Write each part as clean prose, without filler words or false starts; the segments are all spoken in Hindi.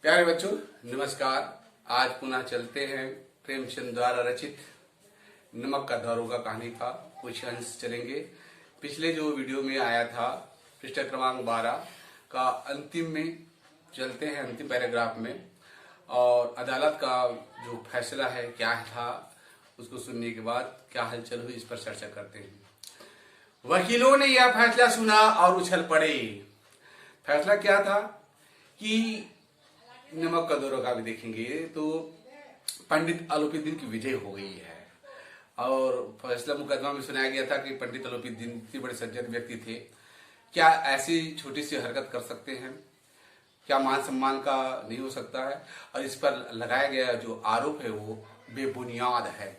प्यारे बच्चों नमस्कार। आज पुनः चलते हैं प्रेमचंद द्वारा रचित नमक का दारोगा कहानी का कुछ अंश चलेंगे। पिछले जो वीडियो में आया था पृष्ठ क्रमांक 12 का अंतिम में चलते हैं, अंतिम पैराग्राफ में, और अदालत का जो फैसला है क्या था उसको सुनने के बाद क्या हलचल हुई इस पर चर्चा करते हैं। वकीलों ने यह फैसला सुना और उछल पड़े। फैसला क्या था कि नमक का दारोगा भी देखेंगे तो पंडित आलोपीदीन की विजय हो गई है। और फैसला मुकदमा में सुनाया गया था कि पंडित आलोपीदीन इतने बड़े सज्जन व्यक्ति थे, क्या ऐसी छोटी सी हरकत कर सकते हैं? क्या मान सम्मान का नहीं हो सकता है? और इस पर लगाया गया जो आरोप है वो बेबुनियाद है।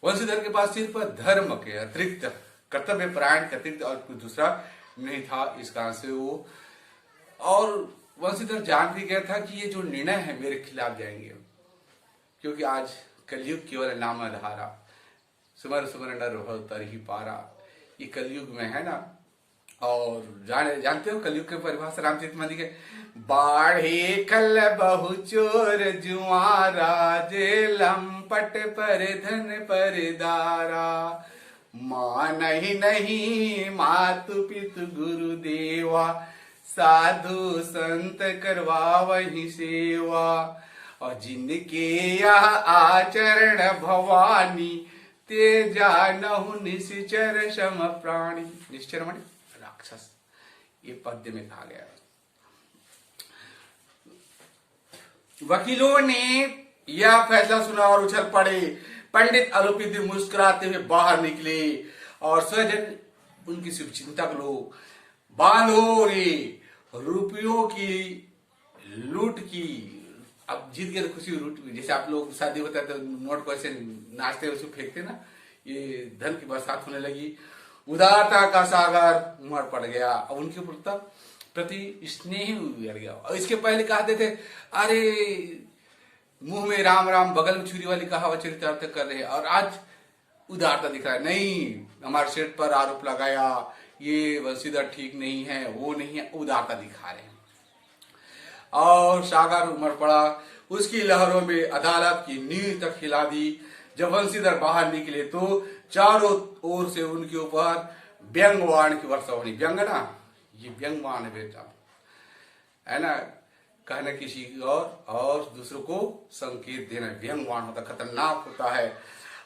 वंशीधर के पास सिर्फ धर्म के अतिरिक्त, कर्तव्य परायण के अतिरिक्त और कुछ दूसरा नहीं था। इस कारण से वो, और वंशीधर जान भी गया था कि ये जो निर्णय है मेरे खिलाफ जाएंगे, क्योंकि आज कलयुग केवल नाम आधारा, सुमर सुमर नर भव तरहि पारा। ये कलयुग में है ना। और जानते हो कलयुग के परिभाषा रामचरित मानस के, बाढ़े कल बहु चोर जुआरा, जे लंपट पर धन पर दारा। मान ही नहीं मातु पितु गुरु देवा, साधु संत करवा वही सेवा। और जिनके यह आचरण भवानी, ते जानहु निश्चर सम प्राणी। निश्चर माने राक्षस, ये पद्य में कहा गया। वकीलों ने यह फैसला सुना और उछल पड़े। पंडित आलोपीदीन मुस्कुराते हुए बाहर निकले और स्वजन उनकी शुभचिंतक लोग, बांधो रे रुपयों की लूट की। अब जीत गए तो खुशी लूट, जैसे आप लोग शादी होता है तो नोट को ऐसे नाचते उसको फेंकते ना, ये धन की बरसात होने लगी। उदारता का सागर उमड़ पड़ गया और उनके प्रति स्नेह उड़ गया। और इसके पहले कहते थे अरे मुंह में राम राम बगल में छुरी वाली कहावत चरितार्थ कर रहे हैं, और आज उदारता दिख रहा है। नहीं, हमारे सेठ पर आरोप लगाया, ये वंशीधर ठीक नहीं है, वो नहीं है, उदारता दिखा रहे हैं। और सागर उमड़ पड़ा, उसकी लहरों में अदालत की नींव तक हिला दी। जब वंशीधर बाहर निकले तो चारों ओर से उनके ऊपर व्यंग्यवाण की वर्षा होनी। व्यंग ना, ये व्यंग्यवाण है बेटा, है ना, कहना किसी और दूसरों को संकेत देना व्यंग्यवाण होता, खतरनाक होता है।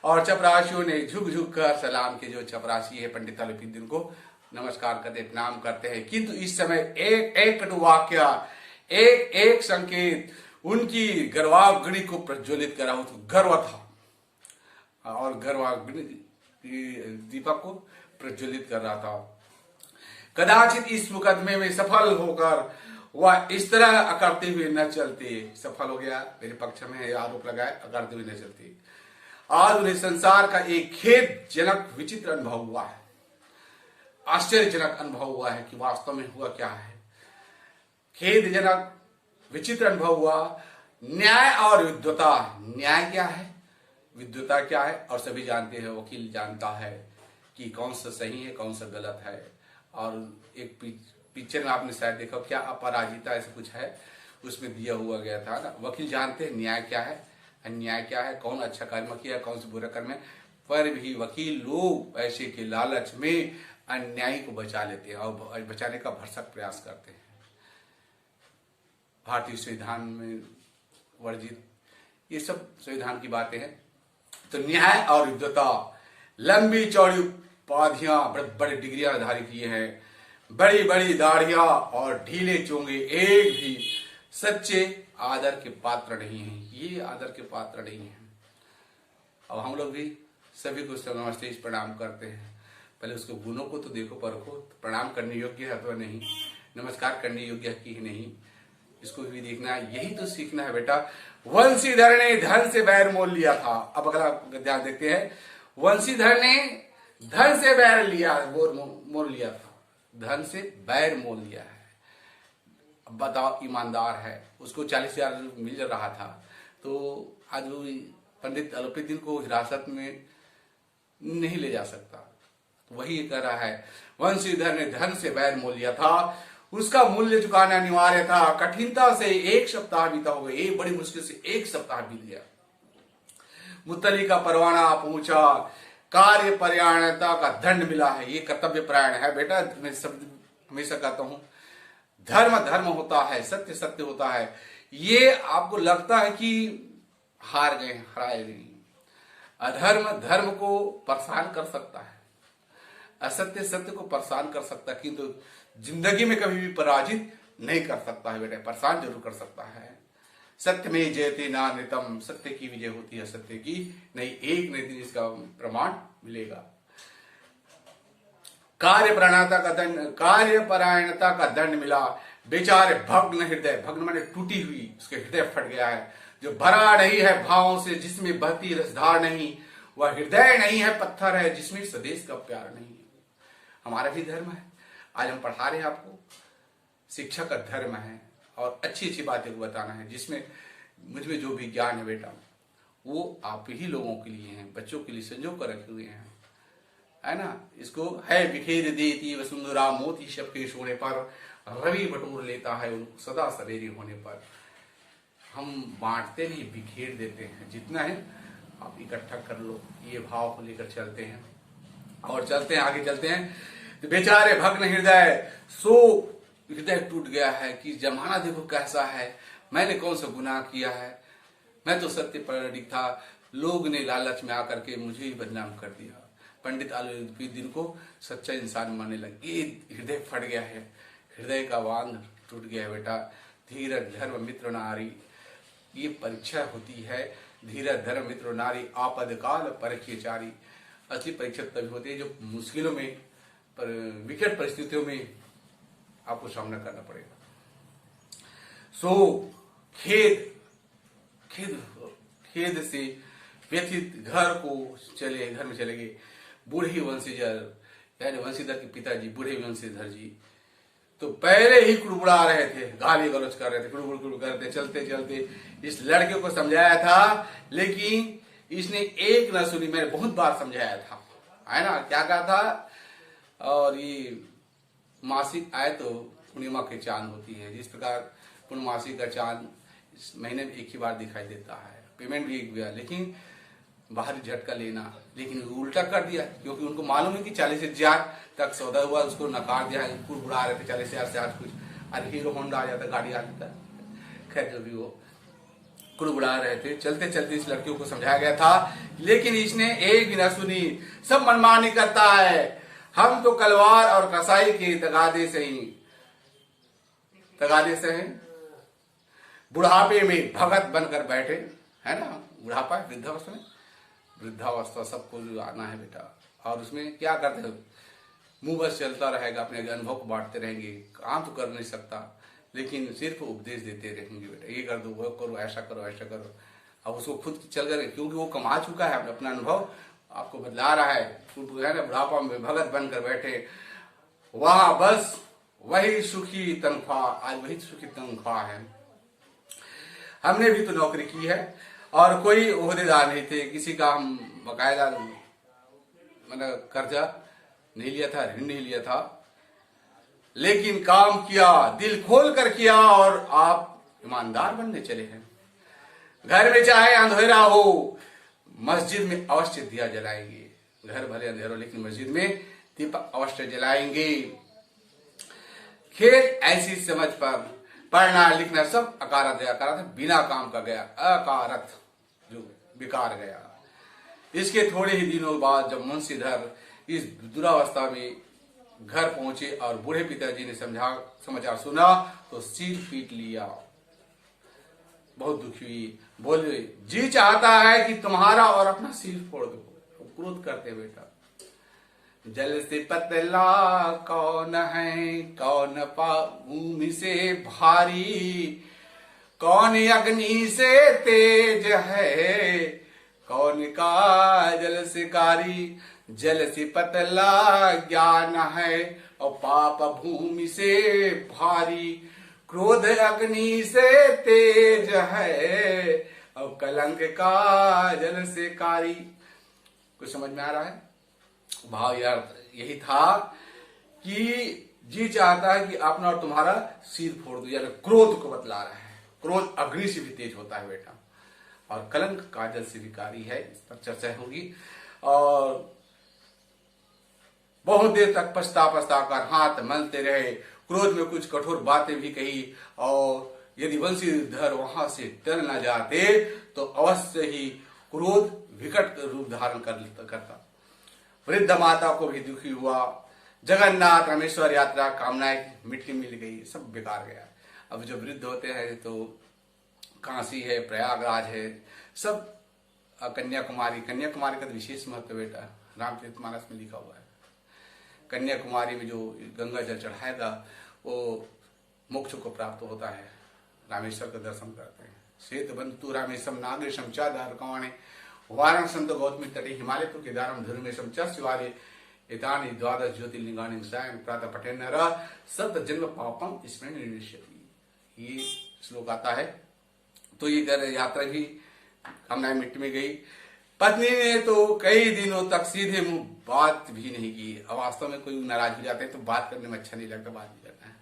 और चपरासियों ने झुक झुक कर सलाम के, जो चपरासी है पंडित आलोपीदीन को नमस्कार करते, प्रणाम करते हैं। किंतु इस समय एक एक वाक्य, एक एक संकेत उनकी गर्वाग्नि को प्रज्वलित करा हो। तो गर्व था और गर्वाग्नि दीपक को प्रज्वलित कर रहा था। कदाचित इस मुकदमे में सफल होकर वह इस तरह अकड़ते हुए न चलते। सफल हो गया, मेरे पक्ष में आरोप लगाए, अकड़ते हुए न चलते। आज उन्हें संसार का एक खेदजनक विचित्र अनुभव हुआ है, आश्चर्यजनक अनुभव हुआ है कि वास्तव में हुआ क्या है। खेदजनक विचित्र अनुभव हुआ। न्याय और विद्वता, न्याय क्या है, विद्वता क्या है, और सभी जानते हैं, वकील जानता है कि कौन सा सही है कौन सा गलत है। और एक पिक्चर में आपने शायद देखा, क्या अपराजिता ऐसा कुछ है, उसमें दिया हुआ गया था ना। वकील जानते हैं न्याय क्या है, अन्याय क्या है, कौन अच्छा कर्म किया कौन सा बुरा कर्म है। पर भी वकील लोग पैसे के लालच में अन्यायी को बचा लेते हैं और बचाने का भरसक प्रयास करते हैं। भारतीय संविधान में वर्जित ये सब संविधान की बातें हैं। तो न्याय और विद्वता, लंबी चौड़ी उपाधियां, बड़े डिग्रियां धारी किए हैं, बड़ी बड़ी दाढ़ियां और ढीले चोंगे एक भी सच्चे आदर के पात्र नहीं है। ये आदर के पात्र नहीं है। अब हम लोग भी सभी को नमस्ते प्रणाम करते हैं। पहले उसके गुणों को तो देखो, परखो, प्रणाम करने योग्य है अथवा नहीं, नमस्कार करने योग्य है कि नहीं, इसको भी देखना है। यही तो सीखना है बेटा। वंशीधर ने धन से बैर मोल लिया था। अब अगला ध्यान देखते हैं। वंशीधर ने धन से बैर लिया, मोल लिया था, धन से बैर मोल लिया है। अब बताओ, ईमानदार है, उसको 40,000 मिल रहा था, तो आज वो पंडित आलोपीदीन को हिरासत में नहीं ले जा सकता। तो वही कह रहा है, वंशीधर ने धन से बैर मोल लिया था, उसका मूल्य चुकाना अनिवार्य था। कठिनता से 1 सप्ताह बीता हो गया, बड़ी मुश्किल से 1 सप्ताह बीत गया। मुत्तली का परवाना पहुंचा, कार्य परायणता का दंड मिला है। ये कर्तव्य परायण है बेटा, मैं शब्द हमेशा कहता हूं, धर्म धर्म होता है, सत्य सत्य होता है। ये आपको लगता है कि हार गए, हराए गए, अधर्म धर्म को परेशान कर सकता है, असत्य सत्य को परेशान कर सकता है, किंतु जिंदगी में कभी भी पराजित नहीं कर सकता है बेटा, परेशान जरूर कर सकता है। सत्य में जयते नानृतम, सत्य की विजय होती है सत्य की, नहीं एक नहीं दिन इसका प्रमाण मिलेगा। कार्यपरायणता का दंड मिला। बेचारे भग्न हृदय, भग्न माने टूटी हुई, उसके हृदय फट गया है। जो भरा नहीं है भावों से, जिसमें बहती रसधार नहीं, वह हृदय नहीं है, पत्थर है जिसमें स्वदेश का प्यार नहीं है। हमारा भी धर्म है, आज हम पढ़ा रहे हैं आपको, शिक्षा का धर्म है और अच्छी अच्छी बातें को बताना है, जिसमें मुझमें जो भी ज्ञान है बेटा वो आप ही लोगों के लिए है, बच्चों के लिए संजो कर रखे हुए हैं, है ना। इसको है बिखेर देती वसुंधरा मोती शबके सोने पर, रवि बटोर लेता है उनको सदा सवेरी होने पर। हम बांटते नहीं, बिखेर देते हैं। जितना है आप इकट्ठा कर लो, ये भाव को लेकर चलते हैं और चलते हैं, आगे चलते हैं। तो बेचारे भग्न हृदय, सो हृदय टूट गया है कि जमाना देखो कैसा है, मैंने कौन सा गुनाह किया है, मैं तो सत्य पर था, लोग ने लालच में आकर के मुझे ही बदनाम कर दिया। पंडित अलौकिदीन को सच्चा इंसान मानने लगे। ये हृदय फट गया है, हृदय का बांध टूट गया है बेटा। धीरज धर्म मित्र नारी, ये परीक्षा होती है। धीरज धर्म मित्र नारी, आपद काल परखिए चारी। असली परीक्षा तभी होती है जो मुश्किलों में, पर विकट परिस्थितियों में आपको सामना करना पड़ेगा। सो खेद खेद खेद से व्यथित घर में चले गए बूढ़े वंशीधर, यानी वंशीधर के पिताजी बूढ़े वंशीधर जी। तो पहले ही कुड़बुड़ा रहे थे, गाली गलौज कर रहे थे, कुड़बुड़ करते चलते चलते इस लड़के को समझाया था, लेकिन इसने एक न सुनी। मैंने बहुत बार समझाया था, है ना, क्या कहा था। और ये मासिक आय तो पूर्णिमा की चांद होती है, जिस प्रकार पूर्णमासी का चांद इस महीने में एक ही बार दिखाई देता है, पेमेंट भी एक गया, लेकिन बाहरी झटका लेना, लेकिन उल्टा कर दिया, क्योंकि उनको मालूम है कि 40,000 तक सौदा हुआ, उसको नकार दिया। कुल बुढ़ा रहे थे 40,000 से, आज कुछ अरे हीरो होंडा आ जाता, गाड़ी आ जाता, खैर जो भी वो कुल बुढ़ा रहे थे। चलते चलते इस लड़कियों को समझाया गया था, लेकिन इसने एक भी न सुनी, सब मनमानी करता है। हम तो कलवार और कसाई के तगादे से बुढ़ापे में भगत बनकर बैठे, है ना। बुढ़ापा वृद्धावस्था में, वृद्धावस्था सबको आना है बेटा। और उसमें क्या करते हो, मुंह बस चलता रहेगा, अपने अनुभव को बांटते रहेंगे, काम तो कर नहीं सकता, लेकिन सिर्फ उपदेश देते रहेंगे बेटा, ये कर दो, वो करो, ऐसा करो, ऐसा करो। अब उसको खुद चल कर, क्योंकि वो कमा चुका है, अपना अनुभव आपको बदला रहा है ना। बुढ़ापा में भगत बनकर बैठे, वहां बस वही सुखी तनख्वाह, आज वही सुखी तनख्वाह है। हमने भी तो नौकरी की है और कोई ओहदेदार नहीं थे, किसी का हम बकायदा मतलब कर्जा नहीं लिया था, ऋण नहीं लिया था, लेकिन काम किया, दिल खोल कर किया, और आप ईमानदार बनने चले हैं। घर में चाहे अंधेरा हो, मस्जिद में अवश्य दिया जलाएंगे। घर भले अंधेरा हो, लेकिन मस्जिद में दीपक अवश्य जलाएंगे। खेल ऐसी समझ पर पढ़ना लिखना सब अकारत है, बिना काम का गया, अकारत जो बेकार गया। इसके थोड़े ही दिनों बाद जब मुंशीधर इस दुरावस्था में घर पहुंचे और बूढ़े पिताजी ने समाचार सुना तो सिर पीट लिया, बहुत दुखी हुई। बोले, जी चाहता है कि तुम्हारा और अपना सिर फोड़ दो। क्रोध करते बेटा, जल से पतला कौन है, कौन भूमि से भारी, कौन अग्नि से तेज है, कौन का जल से कारी। जल से पतला ज्ञान है और पाप भूमि से भारी, क्रोध अग्नि से तेज है और कलंक का जल से कारी। कुछ समझ में आ रहा है? भाव यार यही था कि जी चाहता है कि अपना और तुम्हारा सिर फोड़ दो, यानी क्रोध को बतला रहा है। क्रोध अग्नि से भी तेज होता है बेटा, और कलंक काजल से विकारी है। इस पर चर्चा होगी। और बहुत देर तक पछता पछता कर हाथ मलते रहे, क्रोध में कुछ कठोर बातें भी कही, और यदि वंशीधर वहां से टल न जाते तो अवश्य ही क्रोध विकट रूप धारण करता। वृद्ध माता को भी दुखी हुआ। जगन्नाथ रामेश्वर यात्रा कामनाएं मिट्टी मिल गई, सब बेकार गया। अब जब वृद्ध होते हैं तो काशी है, प्रयागराज है, सब कन्याकुमारी का विशेष महत्व बेटा रामचरितमानस में लिखा हुआ है। कन्याकुमारी में जो गंगा जल चढ़ाएगा वो मोक्ष को प्राप्त होता है, रामेश्वर का दर्शन करते हैं। श्वेत बंधु रामेशम नागेशम च द्वारकाणे वाराणसम तो गौतमी तटे हिमालय तो केदारम धर्मेशम च शिवालय एतानि द्वादश ज्योतिर्लिंगानि सायं प्रातः पठेन नरः सत जन्म पापम स्मरण निश्यति। ये श्लोक आता है। तो ये कर यात्रा भी कामनाएं मिट्टी में गई। पत्नी ने तो कई दिनों तक सीधे मुंह बात भी नहीं की। अब वास्तव में कोई नाराज हो जाते हैं तो बात करने में अच्छा नहीं लगता, बात भी करना है।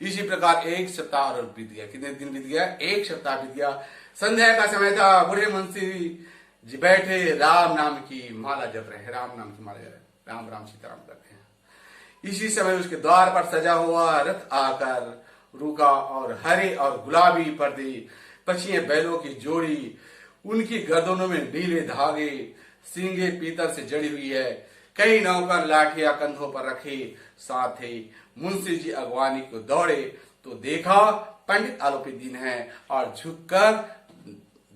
इसी प्रकार एक सप्ताह और बीत गया। कितने दिन बीत गया? एक सप्ताह बीत गया। संध्या का समय था। बूढ़े मुंशी जी बैठे राम नाम की माला जप रहे हैं, राम नाम की माला जप रहे हैं, राम राम सीताराम करते हैं। इसी समय उसके द्वार पर सजा हुआ रथ आकर रुका और हरे और गुलाबी पर्दे, पछिए बैलों की जोड़ी, उनकी गर्दनों में नीले धागे, सींगे पीतल से जड़ी हुई है। कई नौकर लाठियां कंधों पर रखे, साथ ही मुंशी जी अगवानी को दौड़े तो देखा पंडित आलोपीदीन है और झुककर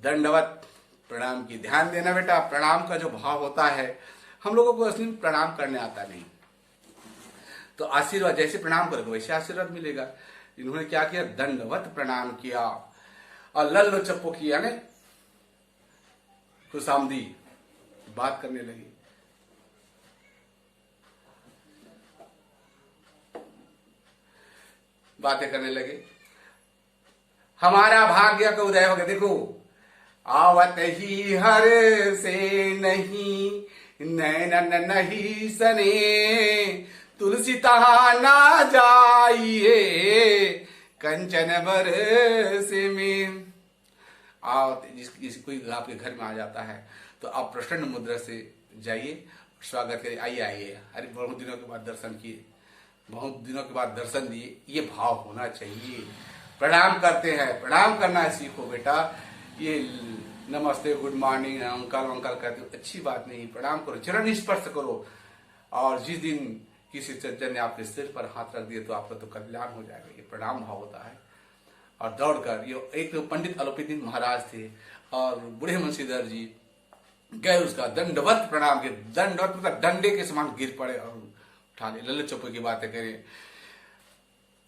दंडवत प्रणाम की। ध्यान देना बेटा, प्रणाम का जो भाव होता है, हम लोगों को असली में प्रणाम करने आता नहीं, तो आशीर्वाद जैसे प्रणाम करोगे वैसे आशीर्वाद मिलेगा। इन्होंने क्या किया? दंडवत प्रणाम किया और लल्लो चप्पो किया ने खुशामदी बात करने लगी। बातें करने लगे। हमारा भाग्य का उदय हो गया। देखो, आवत ही हर से नहीं नैनन नहीं सने, तुलसी तहा ना जाइए कंचन बरसे में। आओ, कोई आपके घर में आ जाता है तो आप प्रसन्न मुद्रा से जाइए, स्वागत करिए, आइए आइए, अरे बहुत दिनों के बाद दर्शन किए, बहुत दिनों के बाद दर्शन दिए, ये भाव होना चाहिए। प्रणाम करते हैं, प्रणाम करना सीखो बेटा। ये नमस्ते गुड मॉर्निंग अंकल अंकल कहते हो, अच्छी बात नहीं। प्रणाम करो, चरण स्पर्श करो। और जिस दिन किसी सज्जन ने आपके सिर पर हाथ रख दिया तो आपका तो कल्याण हो जाएगा। ये प्रणाम भाव होता है। और दौड़कर ये एक तो पंडित आलोपीदीन महाराज थे और बूढ़े मुंशीधर जी गए, उसका दंडवत प्रणाम किए। दंडवत मतलब डंडे के समान गिर पड़े और उठा ले। लल्ले चौपे की बातें करें।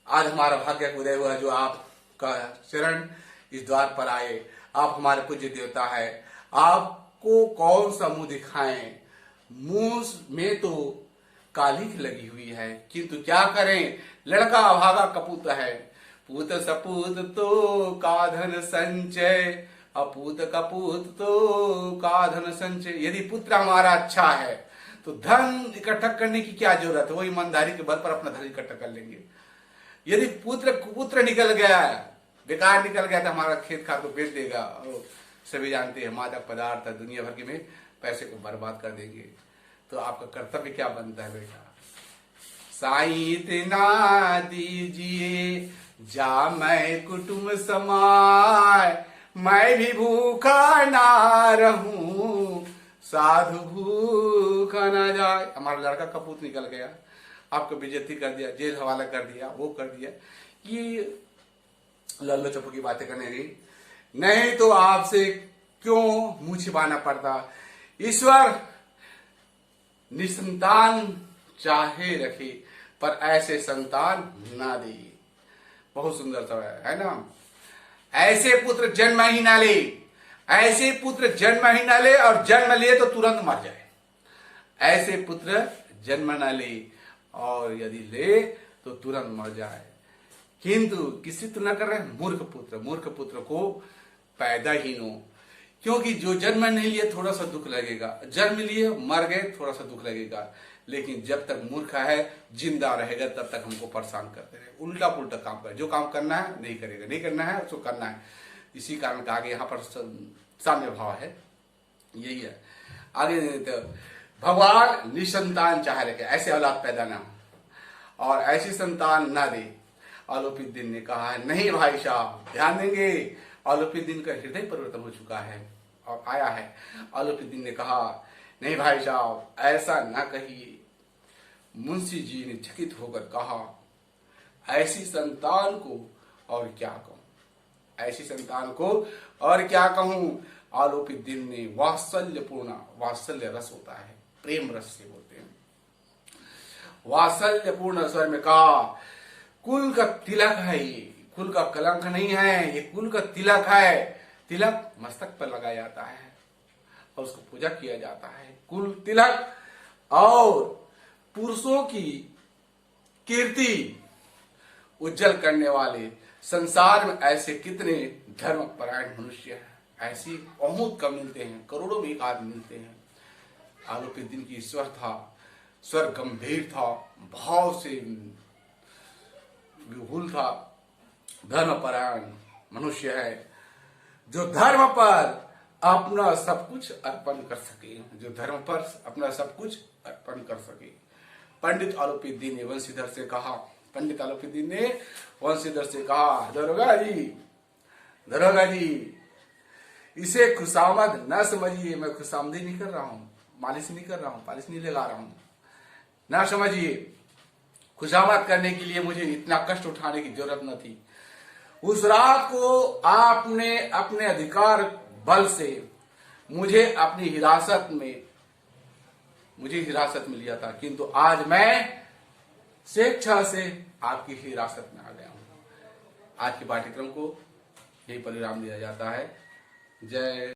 आज हमारा भाग्य उदय हुआ जो आपका चरण इस द्वार पर आए। आप हमारे पूज्य देवता है, आपको कौन सा मुंह दिखाएं? मुंह में तो कालिख लगी हुई है, किंतु क्या करें, लड़का अभागा कपूत है। पूत सपूत तो का धन संचय, अपूत कपूत तो का धन संचय। यदि पुत्र हमारा अच्छा है तो धन इकट्ठा करने की क्या जरूरत है, वो ईमानदारी के बल पर अपना धन इकट्ठा कर लेंगे। यदि पुत्र निकल गया, बेकार निकल गया तो हमारा खेत खाद को बेच देगा। और सभी जानते हैं मादक पदार्थ दुनिया भर के में पैसे को बर्बाद कर देंगे। तो आपका कर्तव्य क्या बनता है बेटा? साईं इतना दीजिए जा मैं कुटुंब समाय, मैं भी भूखा ना रहूं साधु भूखा ना जाए। हमारा लड़का कपूत निकल गया, आपको बेइज्जती कर दिया, जेल हवाला कर दिया, वो कर दिया। ये लल्लो चप्पू की बातें करने गई। नहीं तो आपसे क्यों मुंह छिपाना पड़ता। ईश्वर निसंतान चाहे रखे पर ऐसे संतान ना दे। बहुत सुंदर सा है ना। ऐसे पुत्र जन्म ही ना ले, ऐसे पुत्र जन्म ही ना ले, और जन्म लिए तो तुरंत मर जाए। ऐसे पुत्र जन्म ना ले और यदि ले तो तुरंत मर जाए। किंतु किसी तुलना कर रहे हैं मूर्ख पुत्र को पैदा ही नो। क्योंकि जो जन्म नहीं लिए थोड़ा सा दुख लगेगा, जन्म लिए मर गए थोड़ा सा दुख लगेगा, लेकिन जब तक मूर्ख है जिंदा रहेगा तब तक हमको परेशान करते रहे, उल्टा पुल्टा काम करे। जो काम करना है नहीं करेगा, नहीं करना है उसको करना है। इसी कारण का आगे यहाँ पर साम्य भाव है, यही है। आगे तो भगवान निसंतान चाह रहे, ऐसे औलाद पैदा ना हो और ऐसी संतान ना दे। आलोपीदीन ने कहा है नहीं भाई साहब, ध्यान देंगे। आलोपीदीन का हृदय परिवर्तन हो चुका है और आया है। आलोपीदीन ने कहा नहीं भाई साहब, ऐसा ना कहिए। मुंशी जी ने चकित होकर कहा ऐसी संतान को और क्या कहूं, ऐसी संतान को और क्या कहूं। आलोपीदीन ने वात्सल्यपूर्ण, वात्सल्य रस होता है, प्रेम रस से बोलते हैं, वात्सल्यपूर्ण स्वर में कहा कुल का तिलक है ये, कुल का कलंक नहीं है, ये कुल का तिलक है। तिलक मस्तक पर लगाया जाता है और उसको पूजा किया जाता है। कुल तिलक और पुरुषों की कीर्ति उज्जवल करने वाले संसार में ऐसे कितने धर्मपरायण मनुष्य हैं, ऐसी बहुत कम मिलते हैं, करोड़ों में एक आदमी मिलते हैं। आलोपीदीन की स्वर था, स्वर गंभीर था, भाव से विभुल था, धर्मपरायण मनुष्य है जो धर्म पर अपना सब कुछ अर्पण कर सके, जो धर्म पर अपना सब कुछ अर्पण कर सके। पंडित आलोपीदीन ने वंशीधर से कहा, पंडित आलोपीदीन ने वंशीधर से कहा दरोगा जी इसे खुशामद न समझिए, मैं खुशामदी नहीं कर रहा हूं, मालिश नहीं कर रहा हूं, पालिश नहीं लगा रहा हूं, ना समझिए। खुशामद करने के लिए मुझे इतना कष्ट उठाने की जरूरत न थी। उस रात को आपने अपने अधिकार बल से मुझे अपनी हिरासत में लिया था, किंतु आज मैं स्वेच्छा से आपकी हिरासत में आ गया हूं। आज के पाठ्यक्रम को यही परिणाम दिया जाता है। जय